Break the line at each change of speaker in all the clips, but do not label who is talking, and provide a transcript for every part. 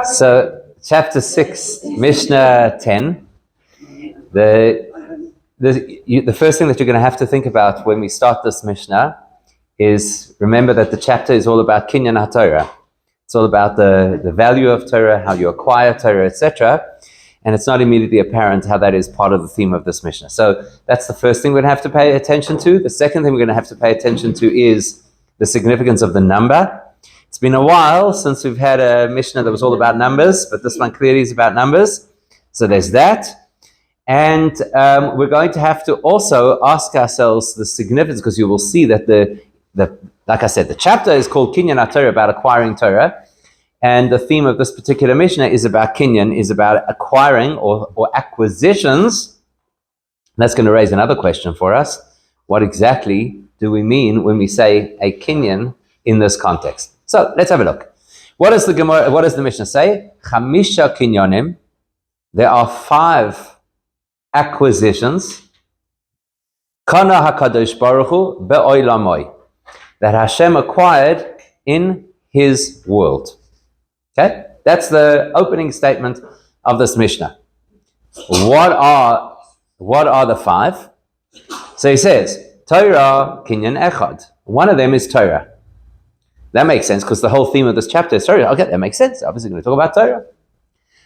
So, chapter 6, Mishnah 10. The first thing that you're going to have to think about when we start this Mishnah is remember that the chapter is all about Kinyan HaTorah. It's all about the value of Torah, how you acquire Torah, etc. And it's not immediately apparent how that is part of the theme of this Mishnah. So that's the first thing we're going to have to pay attention to. The second thing we're going to have to pay attention to is the significance of the number. It's been a while since we've had a Mishnah that was all about numbers, but this one clearly is about numbers. So there's that. And we're going to have to also ask ourselves the significance, because you will see that like I said, the chapter is called Kinyan HaTorah, about acquiring Torah. And the theme of this particular Mishnah is about Kinyan, is about acquiring or acquisitions. That's going to raise another question for us. What exactly do we mean when we say a Kinyan in this context? So let's have a look. What does the Mishnah say? Chamisha Kinyanim. There are 5 acquisitions. Kana HaKadosh Baruch Hu be'olamoi, that Hashem acquired in His world. Okay, that's the opening statement of this Mishnah. What are the 5? So he says, Torah Kinyan Echad. One of them is Torah. That makes sense because the whole theme of this chapter is Torah. Okay, that makes sense. Obviously, we're going to talk about Torah.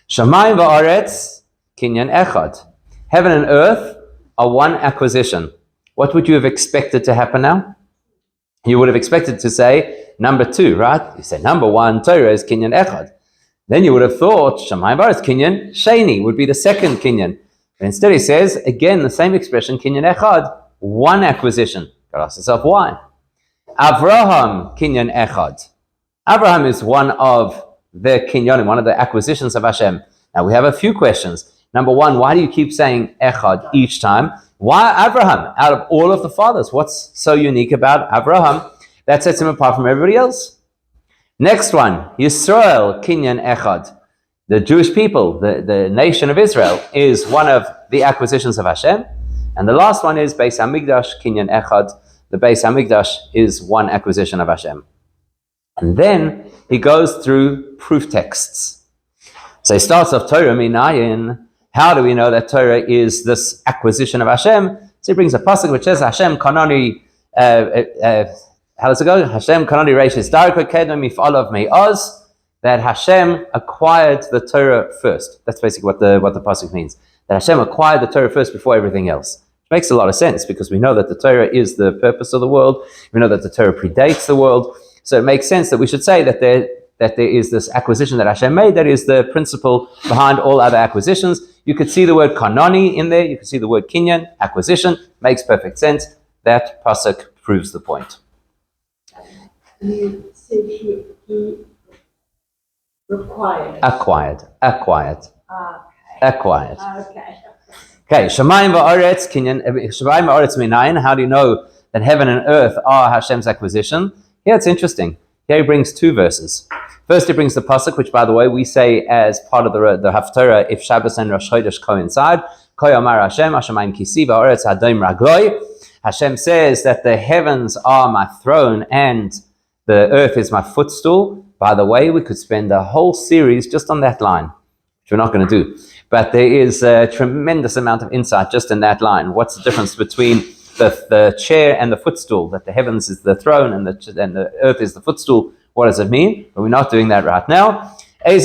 Shamayim va'aretz Kinyan Echad. Heaven and earth are one acquisition. What would you have expected to happen now? You would have expected to say number 2, right? You say number 1, Torah is Kinyan Echad. Then you would have thought Shamayim va'aretz Kinyan Sheni would be the second Kinyan. But instead he says, again, the same expression, Kinyan Echad, one acquisition. Gotta ask yourself why. Avraham Kinyan Echad. Abraham is one of the Kinyanim, one of the acquisitions of Hashem. Now we have a few questions. Number 1, why do you keep saying Echad each time? Why Abraham? Out of all of the fathers, what's so unique about Abraham that sets him apart from everybody else? Next one, Yisrael Kinyan Echad. The Jewish people, the nation of Israel, is one of the acquisitions of Hashem. And the last one is Beis HaMikdash Kinyan Echad. The Beis HaMikdash is one acquisition of Hashem. And then he goes through proof texts. So he starts off Torah Minayin. How do we know that Torah is this acquisition of Hashem? So he brings a pasuk which says, Hashem kanani, how does it go? Hashem kanani reishis darko kedem mif'alav me'oz, that Hashem acquired the Torah first. That's basically what the pasuk means. That Hashem acquired the Torah first before everything else. Which makes a lot of sense because we know that the Torah is the purpose of the world. We know that the Torah predates the world. So it makes sense that we should say that there is this acquisition that Hashem made that is the principle behind all other acquisitions. You could see the word kanani in there. You could see the word kinyan, acquisition. Makes perfect sense. That pasuk proves the point.
You said he required.
Acquired.
Okay.
Acquired.
Okay.
Okay, Shamayim va'aretz kinyan. Shamayim va'aretz minayin. How do you know that heaven and earth are Hashem's acquisition? Here it's interesting. Here he brings 2 verses. First, he brings the pasuk, which, by the way, we say as part of the Haftarah if Shabbos and Rosh Chodesh coincide. Ko yamar Hashem, Hashemayim kisi va'aretz hadayim ragloi. Hashem says that the heavens are my throne and the earth is my footstool. By the way, we could spend a whole series just on that line, which we're not going to do. But there is a tremendous amount of insight just in that line. What's the difference between the chair and the footstool? That the heavens is the throne and the earth is the footstool. What does it mean? But we're not doing that right now. And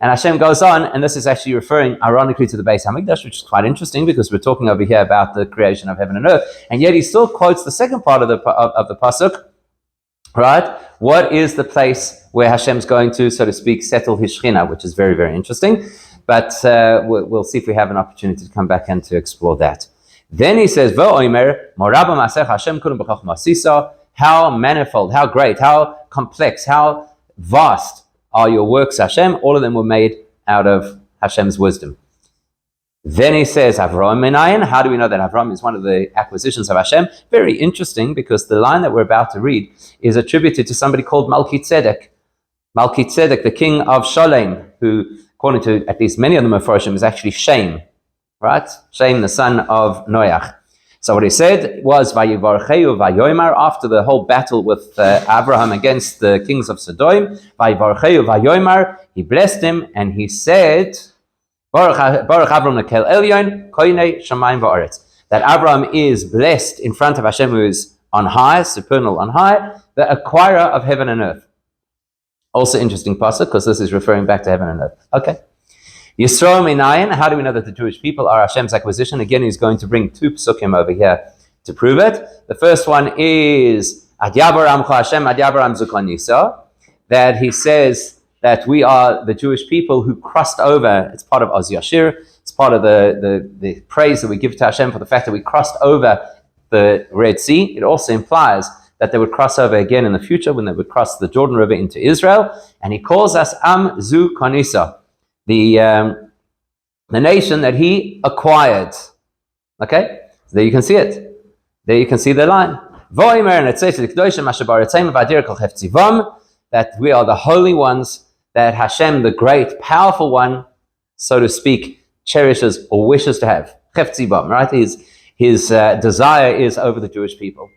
Hashem goes on, and this is actually referring ironically to the Beis HaMikdash, which is quite interesting because we're talking over here about the creation of heaven and earth. And yet he still quotes the second part of the pasuk, right? What is the place where Hashem's going to, so to speak, settle his Shekhinah, which is very, very interesting. But we'll see if we have an opportunity to come back and to explore that. Then he says, how manifold, how great, how complex, how vast are your works, Hashem. All of them were made out of Hashem's wisdom. Then he says, Avraham Menayin. How do we know that Avraham is one of the acquisitions of Hashem? Very interesting, because the line that we're about to read is attributed to somebody called Melchizedek. Melchizedek, the king of Sholem, who, according to at least many of the Mefarshim, is actually Shem, right? Shem, the son of Noach. So what he said was, Vayivarcheu Vayomer, after the whole battle with Abraham against the kings of Sodom, Vayivarcheu Vayomer, he blessed him and he said, Baruch Avram Nekel Elyon, Koine Shamayim Va'aretz. That Abraham is blessed in front of Hashem, who is on high, supernal on high, the acquirer of heaven and earth. Also interesting pasuk, because this is referring back to heaven and earth. Okay. Yisro Minayin, how do we know that the Jewish people are Hashem's acquisition? Again, he's going to bring two psukim over here to prove it. The first one is Ad Yabaram Hashem, Ad Yabaram Zukon Yisa, that he says that we are the Jewish people who crossed over. It's part of Oz Yashir. It's part of the praise that we give to Hashem for the fact that we crossed over the Red Sea. It also implies that they would cross over again in the future when they would cross the Jordan River into Israel. And he calls us Am Zu Konisa, the nation that he acquired. Okay? So there you can see it. There you can see the line. That we are the holy ones, that Hashem, the great, powerful one, so to speak, cherishes or wishes to have. Right? His desire is over the Jewish people.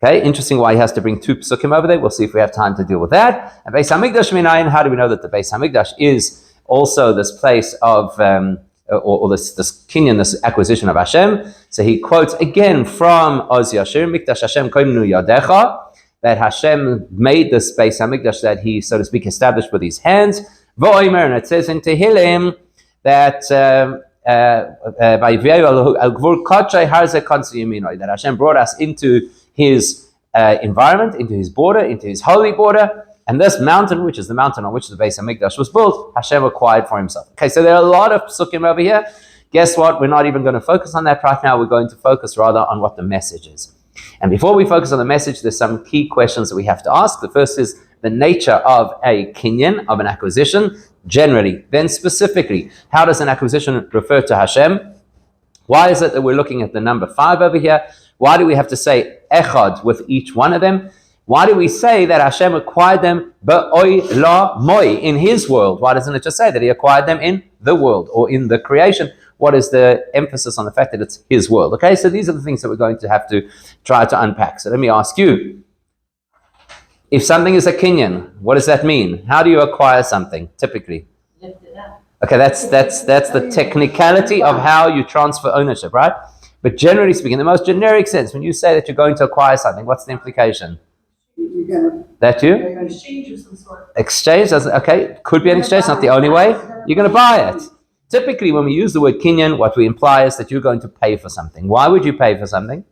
Okay, interesting why he has to bring two psukim over there. We'll see if we have time to deal with that. And Beis Hamikdash Minayin, how do we know that the Beis Hamikdash is also this place of, or this kinyan, this acquisition of Hashem? So he quotes again from Oz Yashir, Mikdash Hashem koimnu yadecha, that Hashem made this Beis Hamikdash that he, so to speak, established with his hands. V'oimer, and it says in Tehillim that that Hashem brought us into his environment, into his border, into his holy border, and this mountain, which is the mountain on which the Beis Hamikdash was built, Hashem acquired for himself. Okay, so there are a lot of psukim over here. Guess what? We're not even going to focus on that right now. We're going to focus rather on what the message is. And before we focus on the message, there's some key questions that we have to ask. The first is the nature of a kinyan, of an acquisition, generally. Then specifically, how does an acquisition refer to Hashem? Why is it that we're looking at the number 5 over here? Why do we have to say echad with each one of them? Why do we say that Hashem acquired them ba'oi la moi, in his world? Why doesn't it just say that he acquired them in the world or in the creation? What is the emphasis on the fact that it's his world? Okay, so these are the things that we're going to have to try to unpack. So let me ask you, if something is a kinyan, what does that mean? How do you acquire something, typically?
Lift it up.
Okay, that's the technicality of how you transfer ownership, right? But generally speaking, in the most generic sense, when you say that you're going to acquire something, what's the implication? That you?
Exchange of some sort.
Exchange, okay, could be an exchange, not the only way. You're going to buy it. Typically, when we use the word kinyan, what we imply is that you're going to pay for something. Why would you pay for something?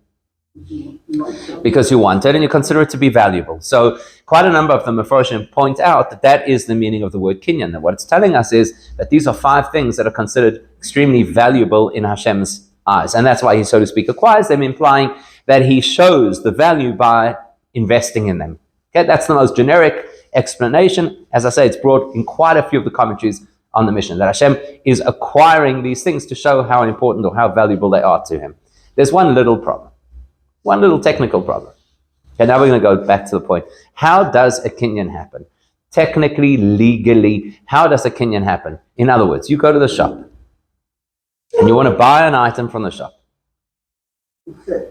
Because you want it and you consider it to be valuable. So quite a number of the Mefarshim point out that that is the meaning of the word kinyan. That what it's telling us is that these are 5 things that are considered extremely valuable in Hashem's eyes. And that's why he, so to speak, acquires them, implying that he shows the value by investing in them. Okay, that's the most generic explanation. As I say, it's brought in quite a few of the commentaries on the mission, that Hashem is acquiring these things to show how important or how valuable they are to him. There's one little problem, one little technical problem. Okay, now we're going to go back to the point. How does a kinyan happen? Technically, legally, how does a kinyan happen? In other words, you go to the shop and you want to buy an item from the shop.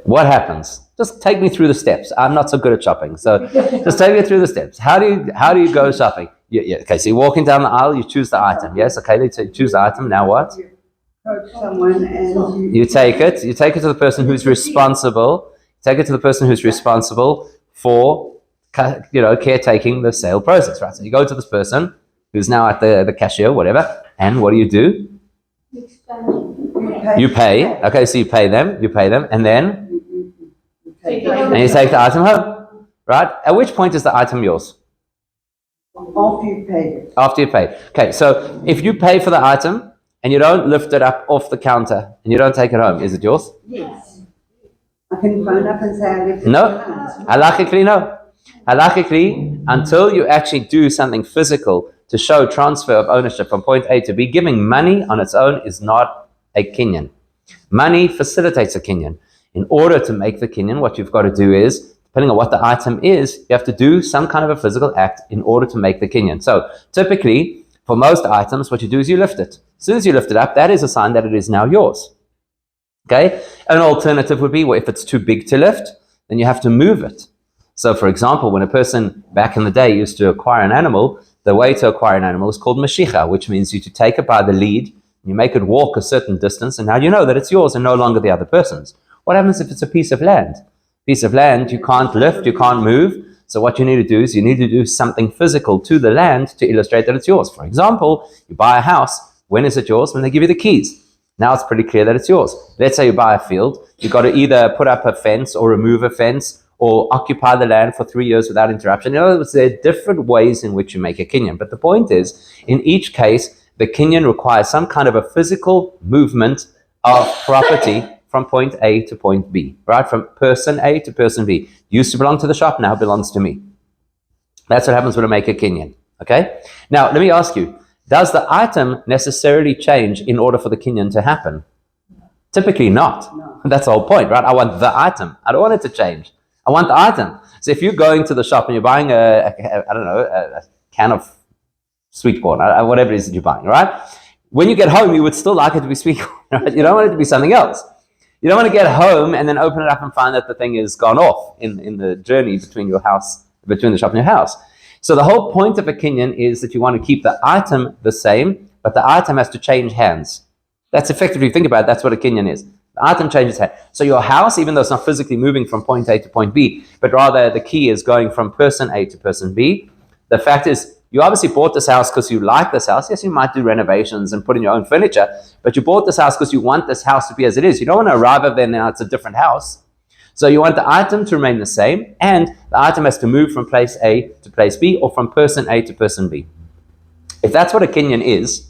What happens? Just take me through the steps. I'm not so good at shopping, so just take me through the steps. How do you go shopping? Yeah. Okay, so you're walking down the aisle, you choose the item. Yes, okay, you choose the item. Now what?
Someone and
you take it to the person who's responsible. Take it to the person who's responsible for, caretaking the sale process, right? So you go to this person who's now at the cashier, whatever, and what do? You pay. Okay, so you pay them, and then you take the item home, right? At which point is the item yours?
after you paid it.
After you pay. Okay, so if you pay for the item and you don't lift it up off the counter and you don't take it home, is it yours?
Yes. I can phone up and say I left it
No.
behind.
Halachically, no. Halachically, until you actually do something physical to show transfer of ownership from point A to B, giving money on its own is not a kinyan. Money facilitates a kinyan. In order to make the kinyan, what you've got to do is, depending on what the item is, you have to do some kind of a physical act in order to make the kinyan. So typically, for most items, what you do is you lift it. As soon as you lift it up, that is a sign that it is now yours. Okay? An alternative would be, well, if it's too big to lift, then you have to move it. So, for example, when a person back in the day used to acquire an animal, the way to acquire an animal is called mashicha, which means you to take it by the lead, you make it walk a certain distance, and now you know that it's yours and no longer the other person's. What happens if it's a piece of land? Piece of land you can't lift, you can't move. So what you need to do is you need to do something physical to the land to illustrate that it's yours. For example, you buy a house. When is it yours? When they give you the keys. Now it's pretty clear that it's yours. Let's say you buy a field. You've got to either put up a fence or remove a fence or occupy the land for 3 years without interruption. In other words, there are different ways in which you make a kinyan. But the point is, in each case, the kinyan requires some kind of a physical movement of property from point A to point B, right? From person A to person B. Used to belong to the shop, now belongs to me. That's what happens when I make a kinyan, okay? Now, let me ask you, does the item necessarily change in order for the kinyan to happen? Typically not. No. That's the whole point, right? I want the item. I don't want it to change. I want the item. So if you're going to the shop and you're buying a can of sweet corn, whatever it is that you're buying, right? When you get home, you would still like it to be sweet corn, right? You don't want it to be something else. You don't want to get home and then open it up and find that the thing is gone off in the journey between your house, between the shop and your house. So the whole point of a kinyan is that you want to keep the item the same, but the item has to change hands. That's effectively, think about it, that's what a kinyan is. The item changes hands. So your house, even though it's not physically moving from point A to point B, but rather the key is going from person A to person B, the fact is, you obviously bought this house because you like this house. Yes, you might do renovations and put in your own furniture, but you bought this house because you want this house to be as it is. You don't want to arrive over there now it's a different house. So you want the item to remain the same, and the item has to move from place A to place B, or from person A to person B. If that's what a kinyan is,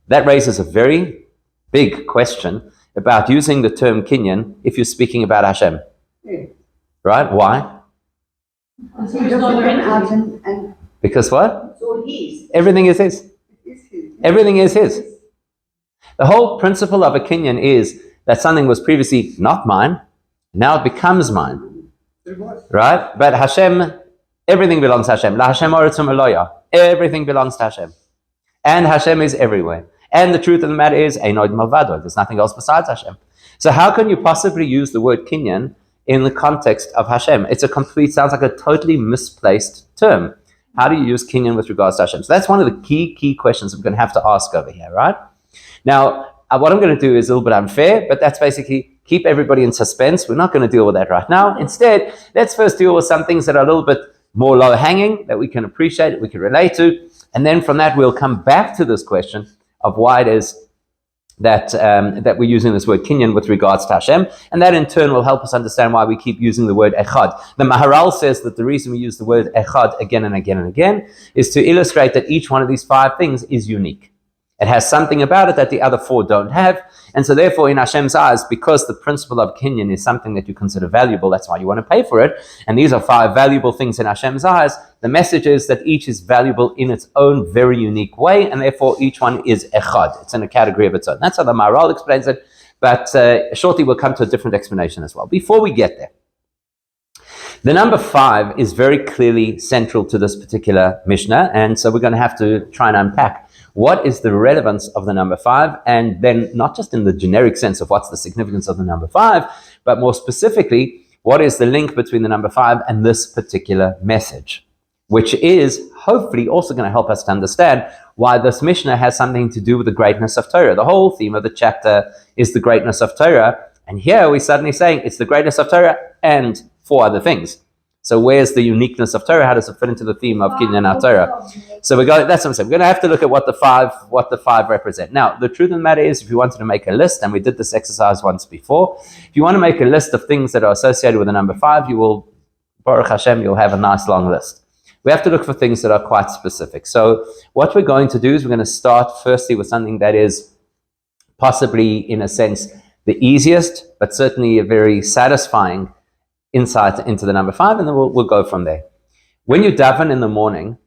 that raises a very big question about using the term kinyan if you're speaking about Hashem.
Yeah.
Right? Why? Because what?
So his.
Everything is his. Everything is his. The whole principle of a kinyan is that something was previously not mine, now it becomes mine. Right? But Hashem, everything belongs to Hashem. La Hashem oritzum eloya. Everything belongs to Hashem. And Hashem is everywhere. And the truth of the matter is, Einoid Malvado. There's nothing else besides Hashem. So how can you possibly use the word kinyan in the context of Hashem? It's sounds like a totally misplaced term. How do you use kinyan with regards to Hashem? So that's one of the key questions I'm going to have to ask over here, right? Now, what I'm going to do is a little bit unfair, but that's basically keep everybody in suspense. We're not going to deal with that right now. Instead, let's first deal with some things that are a little bit more low-hanging, that we can appreciate, that we can relate to, and then from that we'll come back to this question of why it is that we're using this word kinyan with regards to Hashem, and that in turn will help us understand why we keep using the word echad. The Maharal says that the reason we use the word echad again and again and again is to illustrate that each one of these 5 things is unique. It has something about it that the other 4 don't have, and so therefore in Hashem's eyes, because the principle of kinyan is something that you consider valuable, that's why you want to pay for it, and these are 5 valuable things in Hashem's eyes, the message is that each is valuable in its own very unique way, and therefore each one is echad. It's in a category of its own. That's how the Maharal explains it, but shortly we'll come to a different explanation as well. Before we get there, the number 5 is very clearly central to this particular Mishnah, and so we're going to have to try and unpack what is the relevance of the number 5, and then not just in the generic sense of what's the significance of the number 5, but more specifically, what is the link between the number 5 and this particular message, which is hopefully also going to help us to understand why this Mishnah has something to do with the greatness of Torah. The whole theme of the chapter is the greatness of Torah, and here we're suddenly saying it's the greatness of Torah and 4 other things. So where's the uniqueness of Torah? How does it fit into the theme of Kinyan Torah? So that's what I'm saying. We're going to have to look at what the five represent. Now, the truth of the matter is, if you wanted to make a list, and we did this exercise once before, if you want to make a list of things that are associated with the number 5, you will, Baruch Hashem, you'll have a nice long list. We have to look for things that are quite specific. So what we're going to do is we're going to start firstly with something that is possibly, in a sense, the easiest, but certainly a very satisfying insight into the number 5, and then we'll go from there. When you daven in the morning,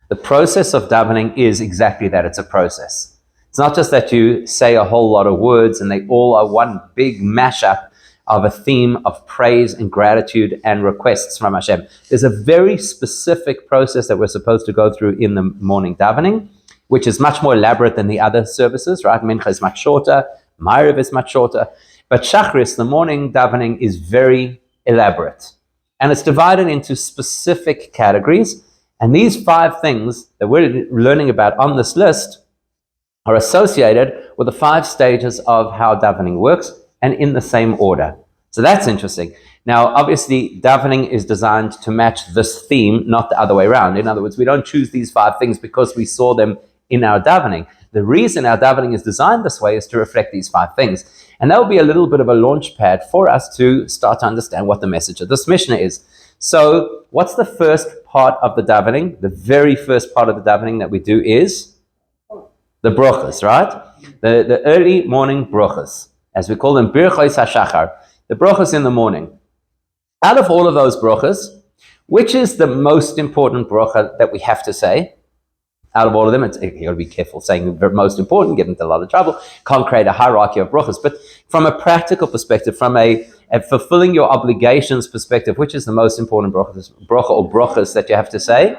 the process of davening is exactly that. It's a process. It's not just that you say a whole lot of words and they all are one big mashup of a theme of praise and gratitude and requests from Hashem. There's a very specific process that we're supposed to go through in the morning davening, which is much more elaborate than the other services, right? Mincha is much shorter, Ma'ariv is much shorter. But Shachris, the morning davening, is very elaborate. And it's divided into specific categories. And these 5 things that we're learning about on this list are associated with the 5 stages of how davening works and in the same order. So that's interesting. Now, obviously, davening is designed to match this theme, not the other way around. In other words, we don't choose these 5 things because we saw them in our davening. The reason our davening is designed this way is to reflect these 5 things. And that will be a little bit of a launch pad for us to start to understand what the message of this Mishnah is. So, what's the first part of the davening? The very first part of the davening that we do is the brochas, right? The early morning brochas, as we call them, Pirkei Avos, the brochas in the morning. Out of all of those brochas, which is the most important brocha that we have to say? Out of all of them, you got to be careful saying the most important, get into a lot of trouble. Can't create a hierarchy of brochas. But from a practical perspective, from a fulfilling your obligations perspective, which is the most important brocha or brochas that you have to say?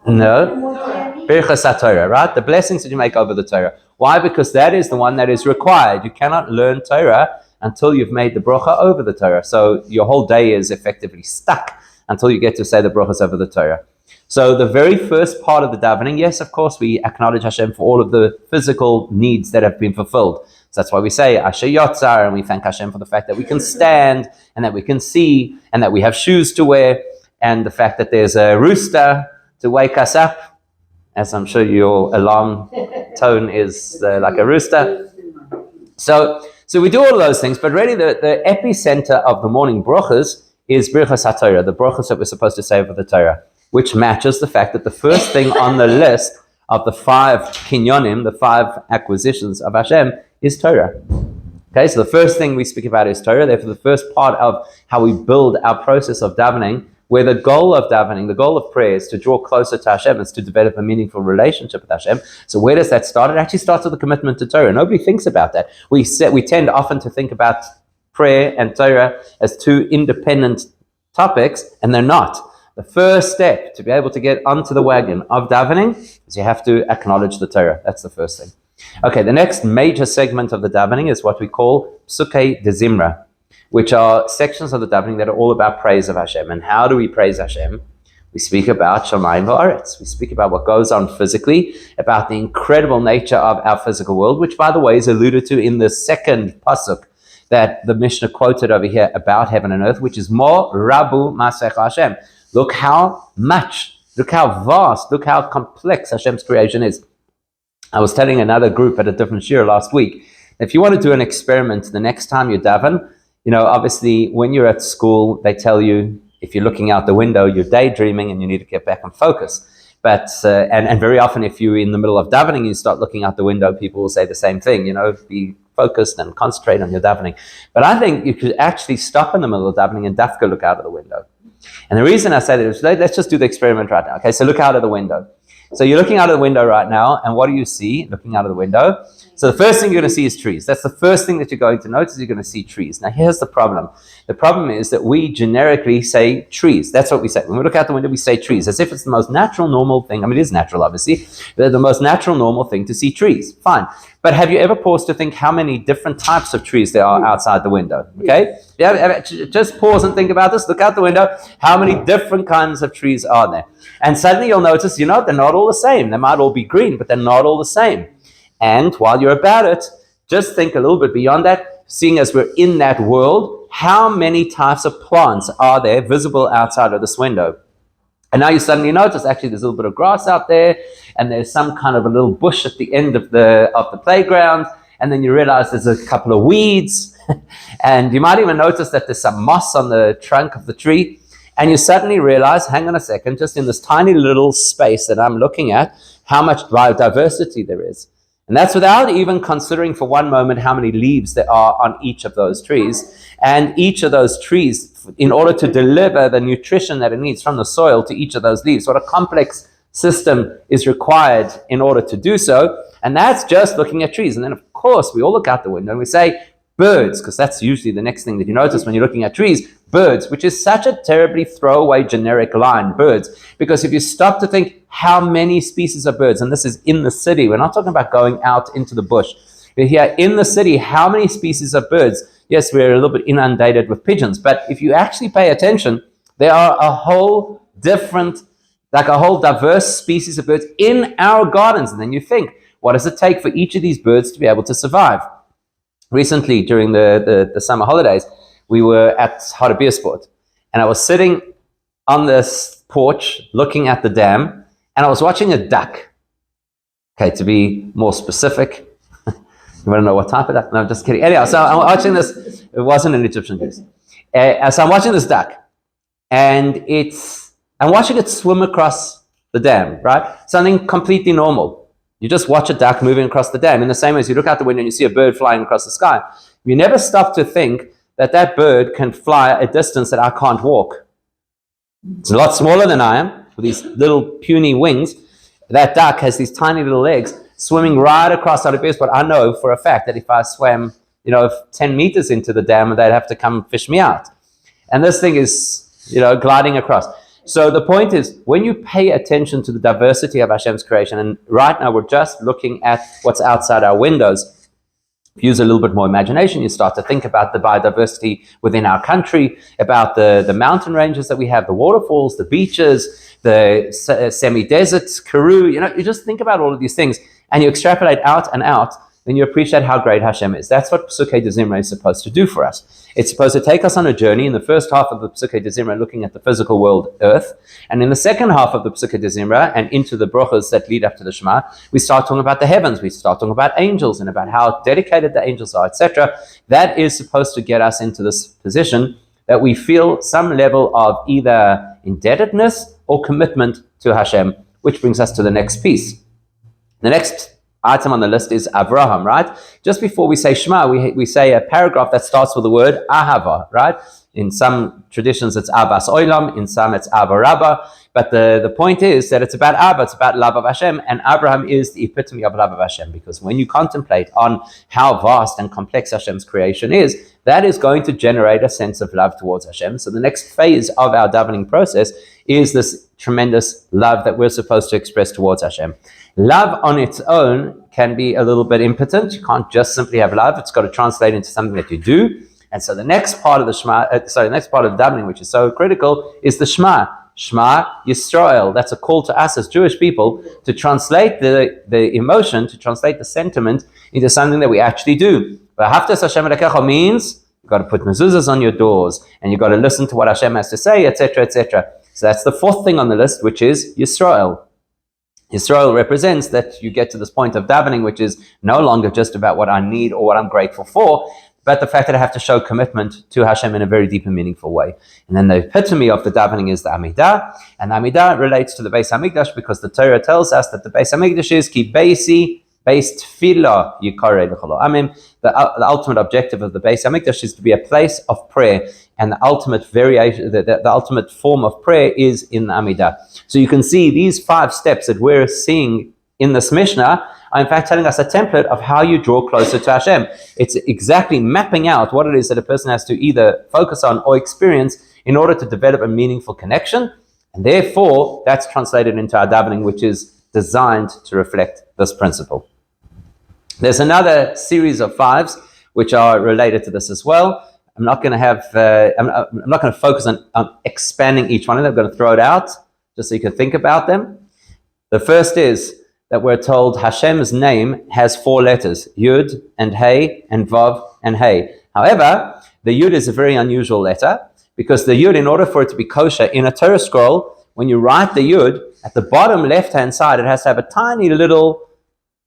No. Birchas Torah, right? The blessings that you make over the Torah. Why? Because that is the one that is required. You cannot learn Torah until you've made the brocha over the Torah. So your whole day is effectively stuck until you get to say the brochas over the Torah. So the very first part of the davening, yes, of course, we acknowledge Hashem for all of the physical needs that have been fulfilled. So that's why we say Asher Yotzar, and we thank Hashem for the fact that we can stand and that we can see and that we have shoes to wear and the fact that there's a rooster to wake us up, as I'm sure your alarm tone is like a rooster. So we do all of those things, but really the epicenter of the morning brochas is Birchas HaTorah, the brochas that we're supposed to say over the Torah, which matches the fact that the first thing on the list of the 5 kinyonim, the 5 acquisitions of Hashem, is Torah. Okay, so the first thing we speak about is Torah. Therefore, the first part of how we build our process of davening, where the goal of davening, the goal of prayer is to draw closer to Hashem, is to develop a meaningful relationship with Hashem. So where does that start? It actually starts with a commitment to Torah. Nobody thinks about that. We tend often to think about prayer and Torah as 2 independent topics, and they're not. The first step to be able to get onto the wagon of davening is you have to acknowledge the Torah. That's the first thing. Okay, the next major segment of the davening is what we call Psukei de Zimra, which are sections of the davening that are all about praise of Hashem. And how do we praise Hashem? We speak about Shamayim Va'aretz. We speak about what goes on physically, about the incredible nature of our physical world, which, by the way, is alluded to in the second pasuk that the Mishnah quoted over here about heaven and earth, which is Mo Rabu Masech Hashem. Look how much, look how vast, look how complex Hashem's creation is. I was telling another group at a different shir last week, if you want to do an experiment the next time you daven, obviously when you're at school, they tell you if you're looking out the window, you're daydreaming and you need to get back and focus. But and very often if you're in the middle of davening and you start looking out the window, people will say the same thing, be focused and concentrate on your davening. But I think you could actually stop in the middle of davening and dafka look out of the window. And the reason I say that is, let's just do the experiment right now. Okay, so look out of the window. So you're looking out of the window right now, and what do you see looking out of the window? So the first thing you're going to see is trees. That's the first thing that you're going to notice. You're going to see trees. Now here's the problem. The problem is that we generically say trees. That's what we say. When we look out the window, we say trees, as if it's the most natural, normal thing. I mean, it is natural, obviously. But the most natural, normal thing to see trees. Fine. But have you ever paused to think how many different types of trees there are outside the window? Okay? Yeah, just pause and think about this. Look out the window. How many different kinds of trees are there? And suddenly you'll notice, they're not all the same. They might all be green, but they're not all the same. And while you're about it, just think a little bit beyond that, seeing as we're in that world, how many types of plants are there visible outside of this window? And now you suddenly notice, actually, there's a little bit of grass out there, and there's some kind of a little bush at the end of the playground, and then you realize there's a couple of weeds, and you might even notice that there's some moss on the trunk of the tree, and you suddenly realize, hang on a second, just in this tiny little space that I'm looking at, how much biodiversity there is. And that's without even considering for one moment how many leaves there are on each of those trees. And each of those trees, in order to deliver the nutrition that it needs from the soil to each of those leaves, what a complex system is required in order to do so. And that's just looking at trees. And then, of course, we all look out the window and we say, birds, because that's usually the next thing that you notice when you're looking at trees, birds, which is such a terribly throwaway generic line, birds, because if you stop to think how many species of birds, and this is in the city, we're not talking about going out into the bush, But here in the city, how many species of birds? Yes, we're a little bit inundated with pigeons, but if you actually pay attention, there are a whole different, like a whole diverse species of birds in our gardens. And then you think, what does it take for each of these birds to be able to survive? Recently, during the summer holidays, we were at Harabiersport, and I was sitting on this porch looking at the dam, and I was watching a duck. Okay, to be more specific, you want to know what type of duck? No, I'm just kidding. Anyhow, so I'm watching this. It wasn't an Egyptian goose. So I'm watching this duck, and I'm watching it swim across the dam, right? Something completely normal. You just watch a duck moving across the dam in the same way as you look out the window and you see a bird flying across the sky. You never stop to think that bird can fly a distance that I can't walk. It's a lot smaller than I am, with these little puny wings. That duck has these tiny little legs swimming right across out of base, but I know for a fact that if I swam, 10 meters into the dam, they'd have to come fish me out. And this thing is, gliding across. So the point is, when you pay attention to the diversity of Hashem's creation, and right now we're just looking at what's outside our windows, use a little bit more imagination, you start to think about the biodiversity within our country, about the mountain ranges that we have, the waterfalls, the beaches, the semi-deserts, Karoo, you just think about all of these things, and you extrapolate out and out, then you appreciate how great Hashem is. That's what Pirkei Avos is supposed to do for us. It's supposed to take us on a journey in the first half of the Pirkei Avos, looking at the physical world, earth, and in the second half of the Pirkei Avos and into the brachos that lead up to the Shema, we start talking about the heavens, we start talking about angels and about how dedicated the angels are, etc. That is supposed to get us into this position that we feel some level of either indebtedness or commitment to Hashem, which brings us to the next piece. The next item on the list is Avraham, right? Just before we say Shema, we say a paragraph that starts with the word Ahava, right? In some traditions, it's Abbas Oilam, in some it's Abba Rabba, but the point is that it's about Abba, it's about love of Hashem, and Abraham is the epitome of love of Hashem, because when you contemplate on how vast and complex Hashem's creation is, that is going to generate a sense of love towards Hashem. So the next phase of our davening process is this tremendous love that we're supposed to express towards Hashem. Love on its own can be a little bit impotent. You can't just simply have love. It's got to translate into something that you do. And so the next part of the davening, which is so critical, is the Shema. Shema Yisrael. That's a call to us as Jewish people to translate the emotion, to translate the sentiment into something that we actually do. V'ahavta Hashem Elokecha means you've got to put mezuzahs on your doors, and you've got to listen to what Hashem has to say, etc., etc. So that's the fourth thing on the list, which is Yisrael. Yisrael represents that you get to this point of davening, which is no longer just about what I need or what I'm grateful for, but the fact that I have to show commitment to Hashem in a very deep and meaningful way. And then the epitome of the davening is the Amidah, and the Amidah relates to the Beis Hamikdash because the Torah tells us that the Beis Hamikdash is ki beisi beis tefillah yikarei l'chol ha'amim. The ultimate objective of the Beis Hamikdash is to be a place of prayer, and the ultimate variation, the ultimate form of prayer is in the Amidah. So you can see these 5 steps that we're seeing in this Mishnah are in fact telling us a template of how you draw closer to Hashem. It's exactly mapping out what it is that a person has to either focus on or experience in order to develop a meaningful connection, and therefore that's translated into our davening, which is designed to reflect this principle. There's another series of 5s which are related to this as well. I'm not going to focus on expanding each one of them. I'm going to throw it out just so you can think about them. The first is that we're told Hashem's name has 4 letters, Yud and Hey and Vav and Hey. However, the Yud is a very unusual letter because the Yud, in order for it to be kosher in a Torah scroll, when you write the Yud, at the bottom left-hand side, it has to have a tiny little,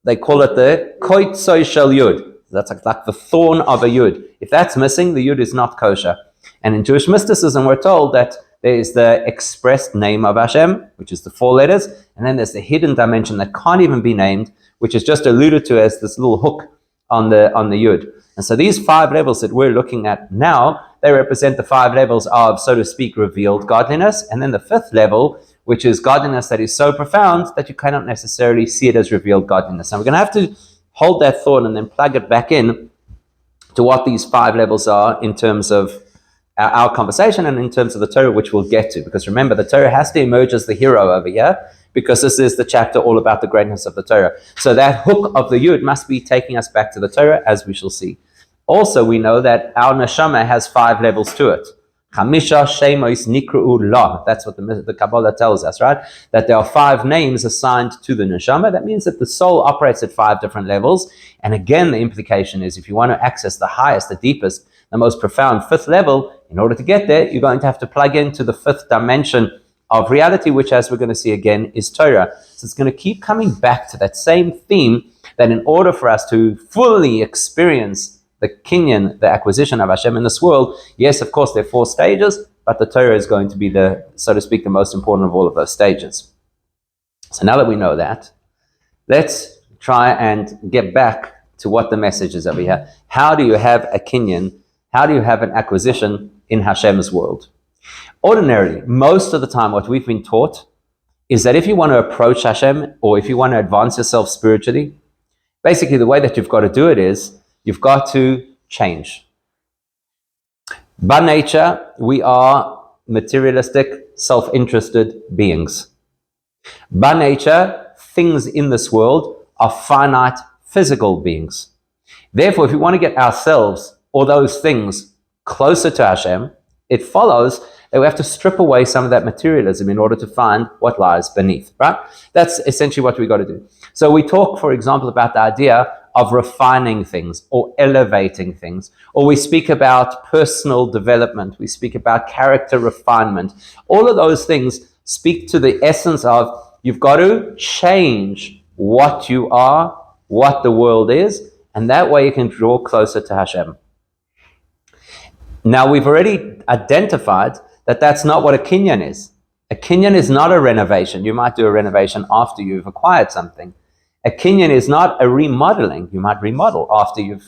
they call it the koitzoy shel Yud. That's like the thorn of a Yud. If that's missing, the Yud is not kosher. And in Jewish mysticism, we're told that there is the expressed name of Hashem, which is the 4 letters, and then there's the hidden dimension that can't even be named, which is just alluded to as this little hook on the Yud. And so these 5 levels that we're looking at now, they represent the 5 levels of, so to speak, revealed godliness, and then the 5th level, which is godliness that is so profound that you cannot necessarily see it as revealed godliness. And we're going to have to hold that thought and then plug it back in to what these 5 levels are in terms of our conversation and in terms of the Torah, which we'll get to. Because remember, the Torah has to emerge as the hero over here, because this is the chapter all about the greatness of the Torah. So that hook of the Yud must be taking us back to the Torah, as we shall see. Also, we know that our neshama has 5 levels to it. Chamisha Shemois Nikru'u La. That's what the Kabbalah tells us, right? That there are 5 names assigned to the neshama. That means that the soul operates at 5 different levels. And again, the implication is if you want to access the highest, the deepest, the most profound 5th level, in order to get there, you're going to have to plug into the 5th dimension of reality, which, as we're going to see again, is Torah. So it's going to keep coming back to that same theme, that in order for us to fully experience the kinyan, the acquisition of Hashem in this world, yes, of course, there are 4 stages, but the Torah is going to be the, so to speak, the most important of all of those stages. So now that we know that, let's try and get back to what the message is over here. How do you have a kinyan? How do you have an acquisition in Hashem's world? Ordinarily, most of the time, what we've been taught is that if you want to approach Hashem, or if you want to advance yourself spiritually, basically the way that you've got to do it is, you've got to change. By nature, we are materialistic, self-interested beings. By nature, things in this world are finite, physical beings. Therefore, if we want to get ourselves or those things closer to Hashem, it follows that we have to strip away some of that materialism in order to find what lies beneath, right? That's essentially what we got to do. So we talk, for example, about the idea of refining things or elevating things, or we speak about personal development, we speak about character refinement. All of those things speak to the essence of you've got to change what you are, what the world is, and that way you can draw closer to Hashem. Now, we've already identified that that's not what a kinyan is. A kinyan is not a renovation. You might do a renovation after you've acquired something. A kinyan is not a remodeling. You might remodel after you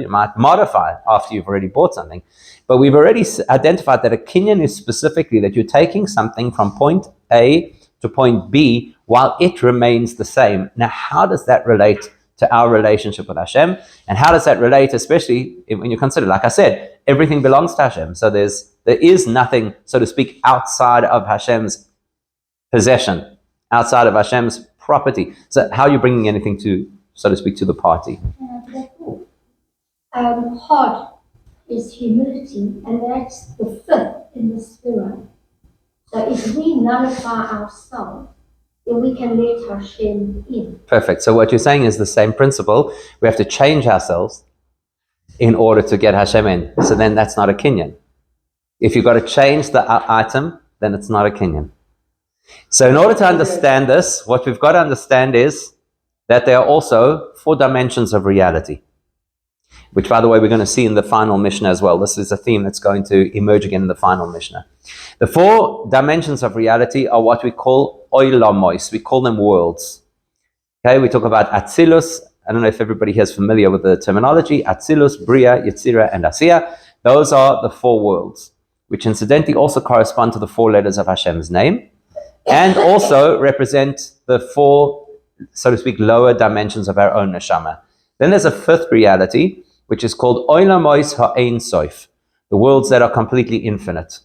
might modify after you've already bought something. But we've already identified that a kinyan is specifically that you're taking something from point A to point B while it remains the same. Now, how does that relate to our relationship with Hashem? And how does that relate, especially when you consider, like I said, everything belongs to Hashem. So there is nothing, so to speak, outside of Hashem's possession, outside of Hashem's property. So how are you bringing anything to, so to speak, to the party?
Heart is humility, and that's the 5th in the spirit. So if we nullify ourselves, then we can let Hashem in.
Perfect. So what you're saying is the same principle. We have to change ourselves in order to get Hashem in. So then that's not a kinyan. If you've got to change the item, then it's not a kinyan. So in order to understand this, what we've got to understand is that there are also 4 dimensions of reality, which, by the way, we're going to see in the final Mishnah as well. This is a theme that's going to emerge again in the final Mishnah. The 4 dimensions of reality are what we call oilamos. We call them worlds. Okay, we talk about Atzilus. I don't know if everybody here is familiar with the terminology. Atzilus, Bria, Yetzira, and Asiya. Those are the 4 worlds, which incidentally also correspond to the 4 letters of Hashem's name, and also represent the 4, so to speak, lower dimensions of our own neshama. Then there's a 5th reality, which is called Oilamos Ha'ein Soif, the worlds that are completely infinite.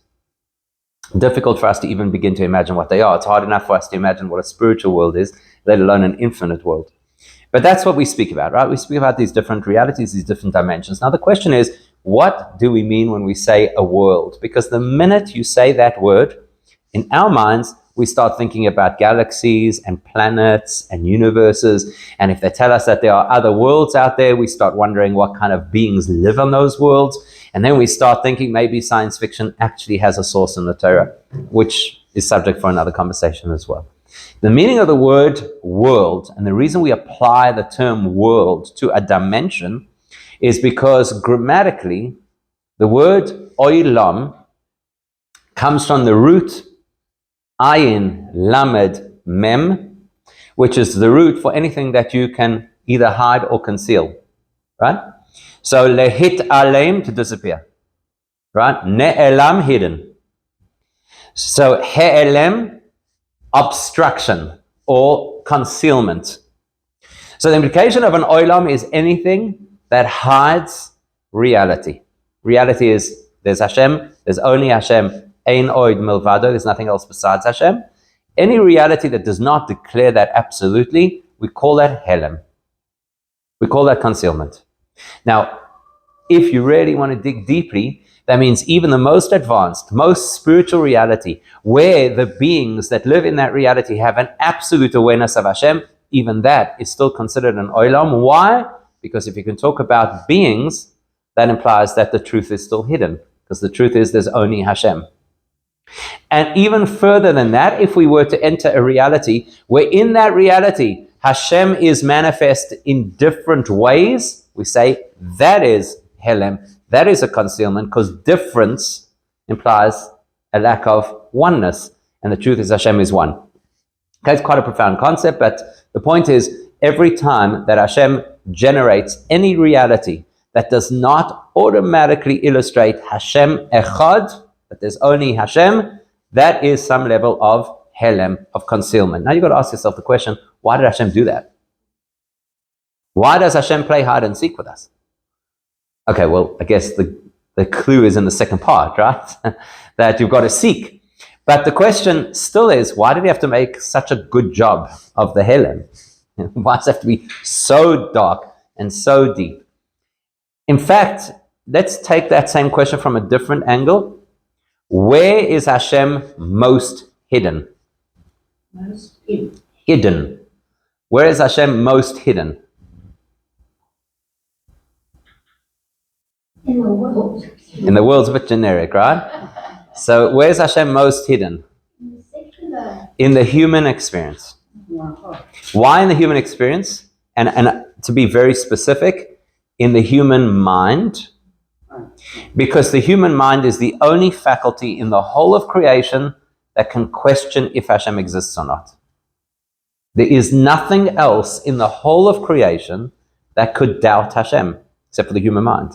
Difficult for us to even begin to imagine what they are. It's hard enough for us to imagine what a spiritual world is, let alone an infinite world. But that's what we speak about, right? We speak about these different realities, these different dimensions. Now the question is, what do we mean when we say a world? Because the minute you say that word, in our minds, we start thinking about galaxies and planets and universes. And if they tell us that there are other worlds out there, we start wondering what kind of beings live on those worlds. And then we start thinking maybe science fiction actually has a source in the Torah, which is subject for another conversation as well. The meaning of the word world, and the reason we apply the term world to a dimension, is because grammatically, the word oilam comes from the root ayin lamed mem, which is the root for anything that you can either hide or conceal, right? So lehit alem, to disappear, right? Ne'elam, hidden. So he'elem, obstruction or concealment. So the implication of an oilam is anything that hides reality. Reality is there's Hashem, there's only Hashem, ein oid milvado, there's nothing else besides Hashem. Any reality that does not declare that absolutely, we call that helem. We call that concealment. Now, if you really want to dig deeply, that means even the most advanced, most spiritual reality, where the beings that live in that reality have an absolute awareness of Hashem, even that is still considered an olam. Why? Because if you can talk about beings, that implies that the truth is still hidden, because the truth is there's only Hashem. And even further than that, if we were to enter a reality where in that reality Hashem is manifest in different ways, we say that is helem, that is a concealment, because difference implies a lack of oneness, and the truth is Hashem is one. Okay, it's quite a profound concept, but the point is, every time that Hashem generates any reality that does not automatically illustrate Hashem echad, that there's only Hashem, that is some level of helem, of concealment. Now you've got to ask yourself the question, why did Hashem do that? Why does Hashem play hide and seek with us? Okay, well, I guess the clue is in the second part, right? That you've got to seek. But the question still is, why did he have to make such a good job of the helem? Why does it have to be so dark and so deep? In fact, let's take that same question from a different angle. Where is Hashem most hidden?
Most hidden.
Hidden. Where is Hashem most hidden?
In the world.
In the world's a bit generic, right? So where's Hashem most hidden?
In the secular.
In the human experience.
Wow.
Why in the human experience? And to be very specific, in the human mind. Because the human mind is the only faculty in the whole of creation that can question if Hashem exists or not. There is nothing else in the whole of creation that could doubt Hashem, except for the human mind.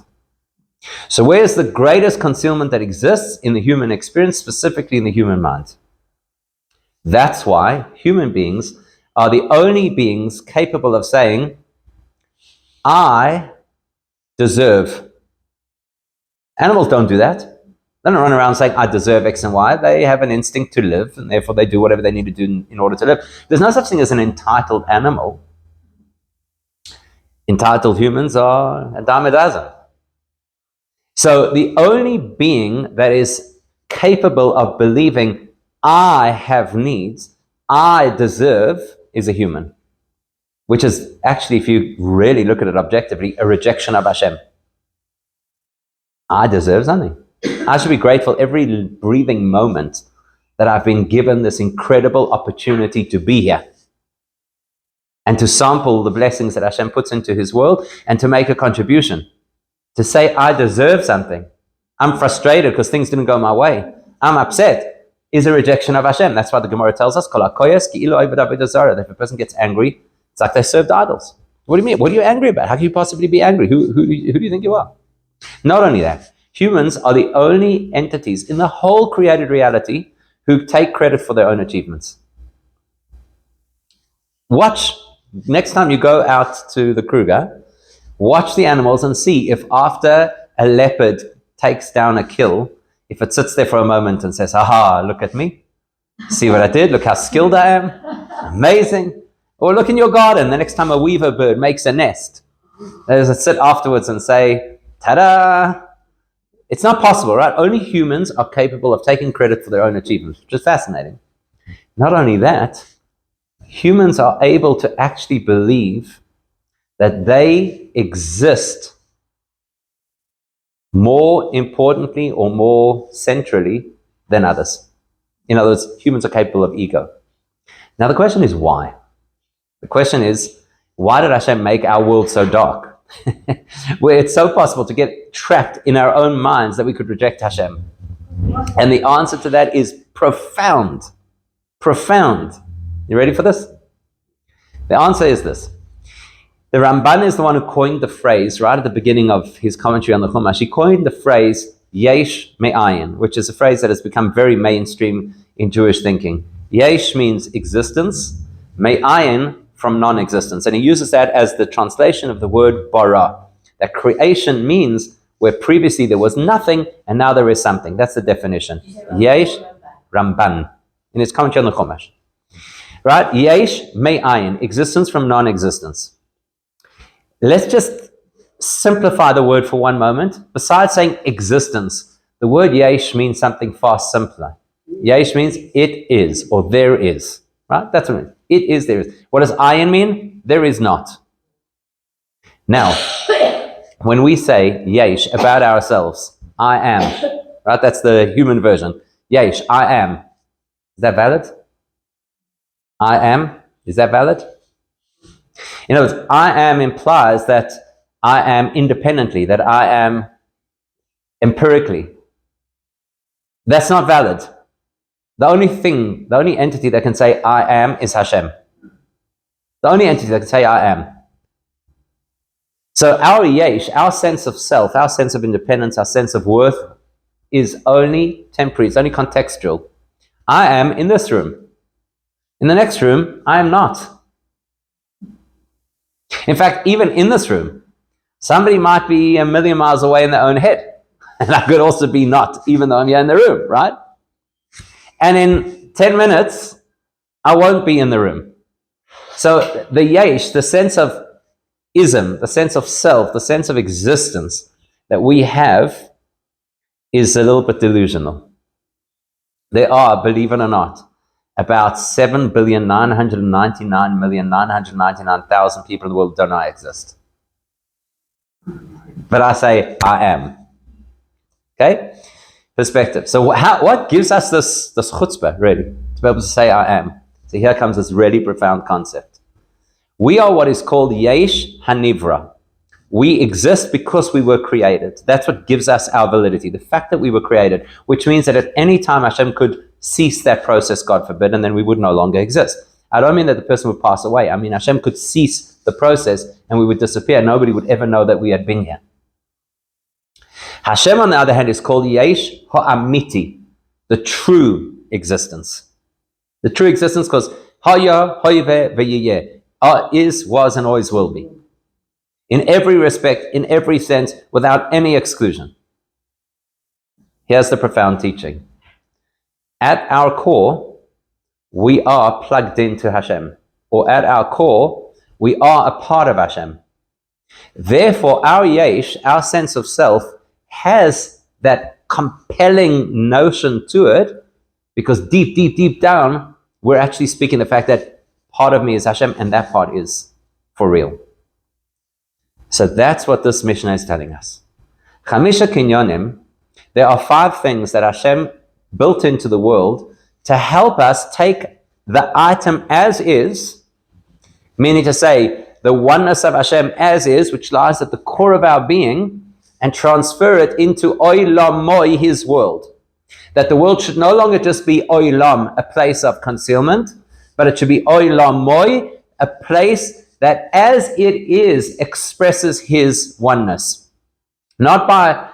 So where's the greatest concealment that exists? In the human experience, specifically in the human mind. That's why human beings are the only beings capable of saying, I deserve. Animals don't do that. They don't run around saying, I deserve X and Y. They have an instinct to live, and therefore they do whatever they need to do in order to live. There's no such thing as an entitled animal. Entitled humans are a dime a dozen. So the only being that is capable of believing, I have needs, I deserve, is a human. Which is actually, if you really look at it objectively, a rejection of Hashem. I deserve something. I should be grateful every breathing moment that I've been given this incredible opportunity to be here and to sample the blessings that Hashem puts into His world and to make a contribution. To say I deserve something, I'm frustrated because things didn't go my way, I'm upset, is a rejection of Hashem. That's why the Gemara tells us, that if a person gets angry, it's like they served idols. What do you mean? What are you angry about? How can you possibly be angry? Who do you think you are? Not only that, humans are the only entities in the whole created reality who take credit for their own achievements. Watch, next time you go out to the Kruger, watch the animals and see if after a leopard takes down a kill, if it sits there for a moment and says, aha, look at me. See what I did? Look how skilled I am. Amazing. Or look in your garden, the next time a weaver bird makes a nest. Does it sit afterwards and say, ta-da? It's not possible, right? Only humans are capable of taking credit for their own achievements, which is fascinating. Not only that, humans are able to actually believe that they exist more importantly or more centrally than others. In other words, humans are capable of ego. Now the question is why? The question is, why did Hashem make our world so dark? Where it's so possible to get trapped in our own minds that we could reject Hashem. And the answer to that is profound. Profound. You ready for this? The answer is this. The Ramban is the one who coined the phrase, right at the beginning of his commentary on the Chumash. He coined the phrase, Yesh Me'ayin, which is a phrase that has become very mainstream in Jewish thinking. Yesh means existence, Me'ayin from non-existence. And he uses that as the translation of the word bara. That creation means where previously there was nothing and now there is something. That's the definition. Yesh Ramban in his commentary on the Chumash. Right? Yesh me'ayin, existence from non-existence. Let's just simplify the word for one moment. Besides saying existence, the word yesh means something far simpler. Yesh means it is, or there is. Right? That's what it means. It is, there is. What does ayin mean? There is not. Now, when we say yesh about ourselves, I am, right? That's the human version. Yesh, I am. Is that valid? I am. Is that valid? In other words, I am implies that I am independently, that I am empirically. That's not valid. The only entity that can say I am is Hashem. The only entity that can say I am. So our yesh, our sense of self, our sense of independence, our sense of worth is only temporary, it's only contextual. I am in this room. In the next room, I am not. In fact, even in this room, somebody might be a million miles away in their own head. And I could also be not, even though I'm here in the room, right? And in 10 minutes, I won't be in the room. So the yesh, the sense of ism, the sense of self, the sense of existence that we have is a little bit delusional. There are, believe it or not, about 7,999,999,000 people in the world who don't know I exist. But I say, I am. Okay? Perspective. So what gives us this chutzpah, really, to be able to say I am? So here comes this really profound concept. We are what is called yesh hanivra. We exist because we were created. That's what gives us our validity, the fact that we were created, which means that at any time Hashem could cease that process, God forbid, and then we would no longer exist. I don't mean that the person would pass away. I mean Hashem could cease the process and we would disappear. Nobody would ever know that we had been here. Hashem, on the other hand, is called yesh ha'amiti, the true existence. The true existence, because haya, hoyve, v'yiyeh, is, was, and always will be. In every respect, in every sense, without any exclusion. Here's the profound teaching. At our core, we are plugged into Hashem. Or at our core, we are a part of Hashem. Therefore, our yesh, our sense of self, has that compelling notion to it, because deep, deep, deep down, we're actually speaking the fact that part of me is Hashem, and that part is for real. So that's what this Mishnah is telling us. Chamisha kinyonim, there are 5 things that Hashem built into the world to help us take the item as is, meaning to say the oneness of Hashem as is, which lies at the core of our being, and transfer it into Oilam Moi, his world. That the world should no longer just be Oilam, a place of concealment, but it should be Oilam Moi, a place that as it is expresses his oneness. Not by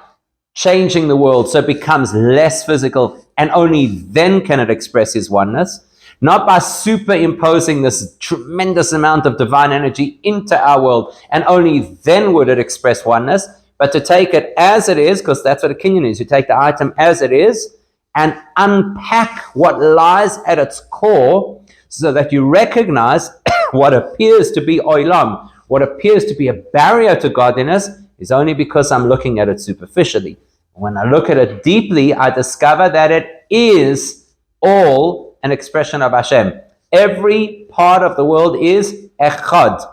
changing the world so it becomes less physical and only then can it express his oneness. Not by superimposing this tremendous amount of divine energy into our world and only then would it express oneness, but to take it as it is, because that's what a kinyan is. You take the item as it is and unpack what lies at its core so that you recognize what appears to be oilam, what appears to be a barrier to godliness, is only because I'm looking at it superficially. When I look at it deeply, I discover that it is all an expression of Hashem. Every part of the world is echad.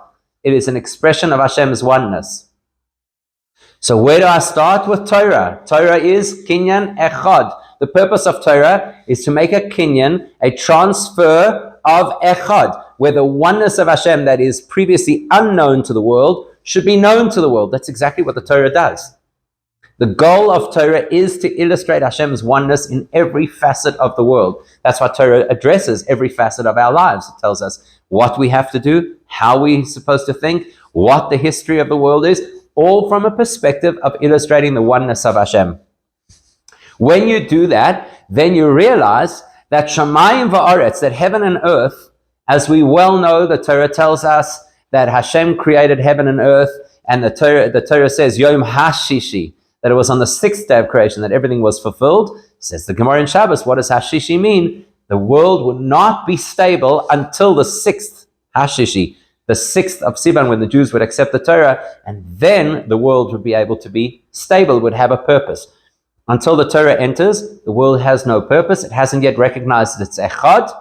It is an expression of Hashem's oneness. So where do I start with Torah? Torah is kinyan echad. The purpose of Torah is to make a kinyan, a transfer of echad, where the oneness of Hashem that is previously unknown to the world should be known to the world. That's exactly what the Torah does. The goal of Torah is to illustrate Hashem's oneness in every facet of the world. That's why Torah addresses every facet of our lives. It tells us what we have to do, how we're supposed to think, what the history of the world is, all from a perspective of illustrating the oneness of Hashem. When you do that, then you realize that Shamayim va'aretz, that heaven and earth, as we well know, the Torah tells us that Hashem created heaven and earth, and the Torah says, Yom HaShishi, that it was on the 6th day of creation that everything was fulfilled. Says the Gemara in Shabbos, what does Hashishi mean? the world would not be stable until the 6th Hashishi, the 6th of Sivan, when the Jews would accept the Torah, and then the world would be able to be stable, would have a purpose. Until the Torah enters, the world has no purpose. It hasn't yet recognized its echad,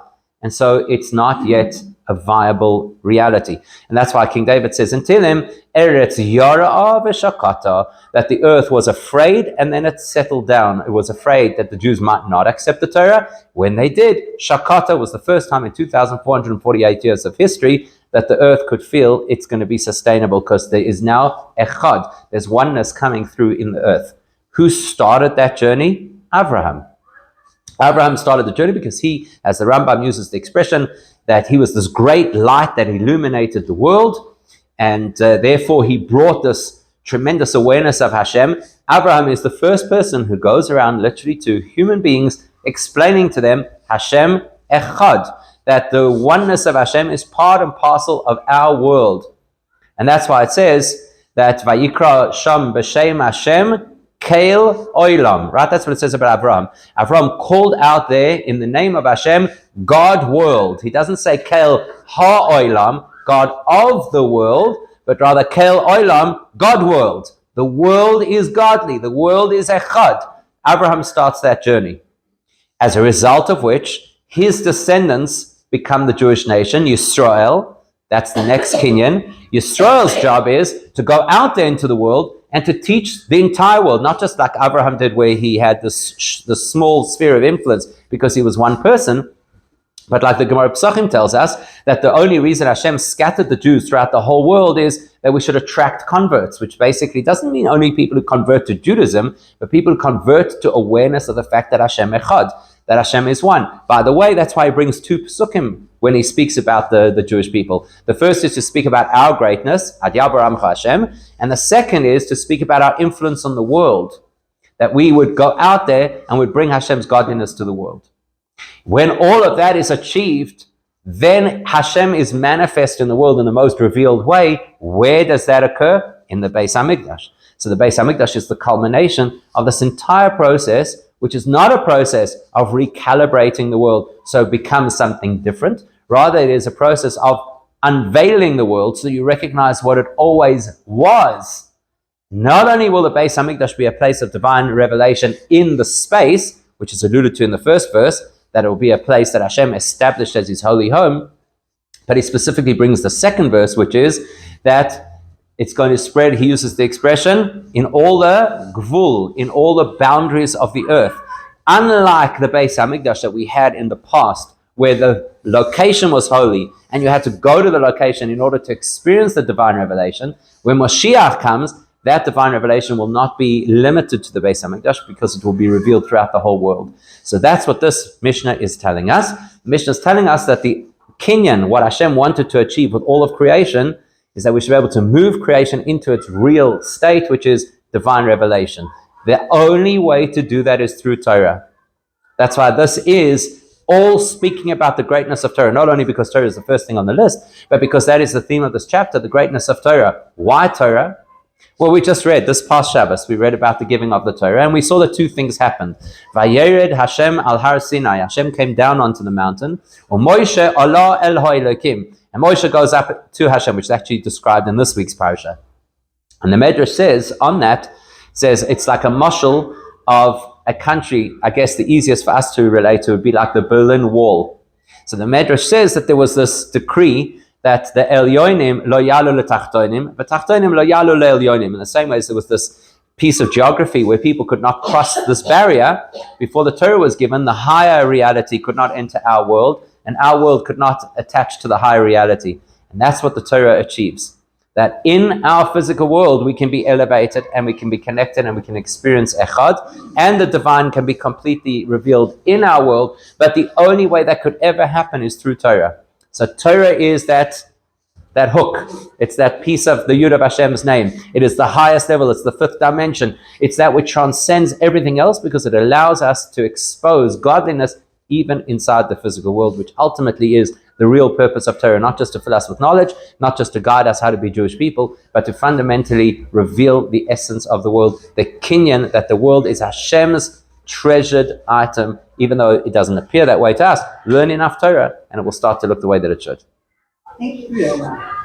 and so it's not yet a viable reality. And that's why King David says in Tehillim, Eretz Yara'ah v'shakata, that the earth was afraid and then it settled down. It was afraid that the Jews might not accept the Torah. When they did, Shakata was the first time in 2,448 years of history that the earth could feel it's going to be sustainable, because there is now echad. There's oneness coming through in the earth. Who started that journey? Abraham. Abraham started the journey because he, as the Rambam uses the expression, that he was this great light that illuminated the world, and therefore he brought this tremendous awareness of Hashem. Abraham is the first person who goes around literally to human beings explaining to them Hashem Echad, that the oneness of Hashem is part and parcel of our world. And that's why it says that Vayikra Sham B'Shem Hashem Kael Oilam, right? That's what it says about Abraham. Abraham called out there in the name of Hashem, God world. He doesn't say Kael Ha-Oilam, God of the world, but rather Kael Oilam, God world. The world is godly. The world is Echad. Abraham starts that journey. As a result of which, his descendants become the Jewish nation, Yisrael. That's the next Kenyan. Yisrael's job is to go out there into the world and to teach the entire world, not just like Abraham did, where he had this small sphere of influence because he was one person, but like the Gemara Pesachim tells us, that the only reason Hashem scattered the Jews throughout the whole world is that we should attract converts, which basically doesn't mean only people who convert to Judaism, but people who convert to awareness of the fact that Hashem Echad, that Hashem is one. By the way, that's why he brings two Pesukim when he speaks about the Jewish people. The first is to speak about our greatness, Ad Yabaram Hashem, and the second is to speak about our influence on the world, that we would go out there and would bring Hashem's godliness to the world. When all of that is achieved, then Hashem is manifest in the world in the most revealed way. Where does that occur? In the Beis HaMikdash. So the Beis HaMikdash is the culmination of this entire process, which is not a process of recalibrating the world so it becomes something different. Rather, it is a process of unveiling the world so you recognize what it always was. Not only will the Beis HaMikdash be a place of divine revelation in the space, which is alluded to in the first verse, that it will be a place that Hashem established as his holy home, but he specifically brings the second verse, which is that it's going to spread, he uses the expression, in all the gvul, in all the boundaries of the earth. Unlike the Beis HaMikdash that we had in the past, where the location was holy, and you had to go to the location in order to experience the divine revelation, when Moshiach comes, that divine revelation will not be limited to the Beis HaMikdash because it will be revealed throughout the whole world. So that's what this Mishnah is telling us. The Mishnah is telling us that the Kinyan, what Hashem wanted to achieve with all of creation, is that we should be able to move creation into its real state, which is divine revelation. The only way to do that is through Torah. That's why this is all speaking about the greatness of Torah, not only because Torah is the first thing on the list, but because that is the theme of this chapter, the greatness of Torah. Why Torah? Well, we just read this past Shabbos, we read about the giving of the Torah, and we saw that two things happened. Vayered Hashem al Har Sinai. Hashem came down onto the mountain. Or Moshe Allah el Ha'elokim. And Moshe goes up to Hashem, which is actually described in this week's parasha. And the Medrash says, on that, says it's like a mashal of a country. I guess the easiest for us to relate to would be like the Berlin Wall. So the Medrash says that there was this decree that the Elyonim lo yalu letachtonim, but tachtonim lo yalu le'elyonim. In the same way as there was this piece of geography where people could not cross this barrier, before the Torah was given, the higher reality could not enter our world, and our world could not attach to the higher reality. And that's what the Torah achieves. That in our physical world, we can be elevated, and we can be connected, and we can experience echad, and the divine can be completely revealed in our world, but the only way that could ever happen is through Torah. So Torah is that hook. It's that piece of the Yud of Hashem's name. It is the highest level. It's the fifth dimension. It's that which transcends everything else because it allows us to expose godliness even inside the physical world, which ultimately is the real purpose of Torah, not just to fill us with knowledge, not just to guide us how to be Jewish people, but to fundamentally reveal the essence of the world, the kinyan, that the world is Hashem's treasured item, even though it doesn't appear that way to us. Learn enough Torah, and it will start to look the way that it should.
Thank you.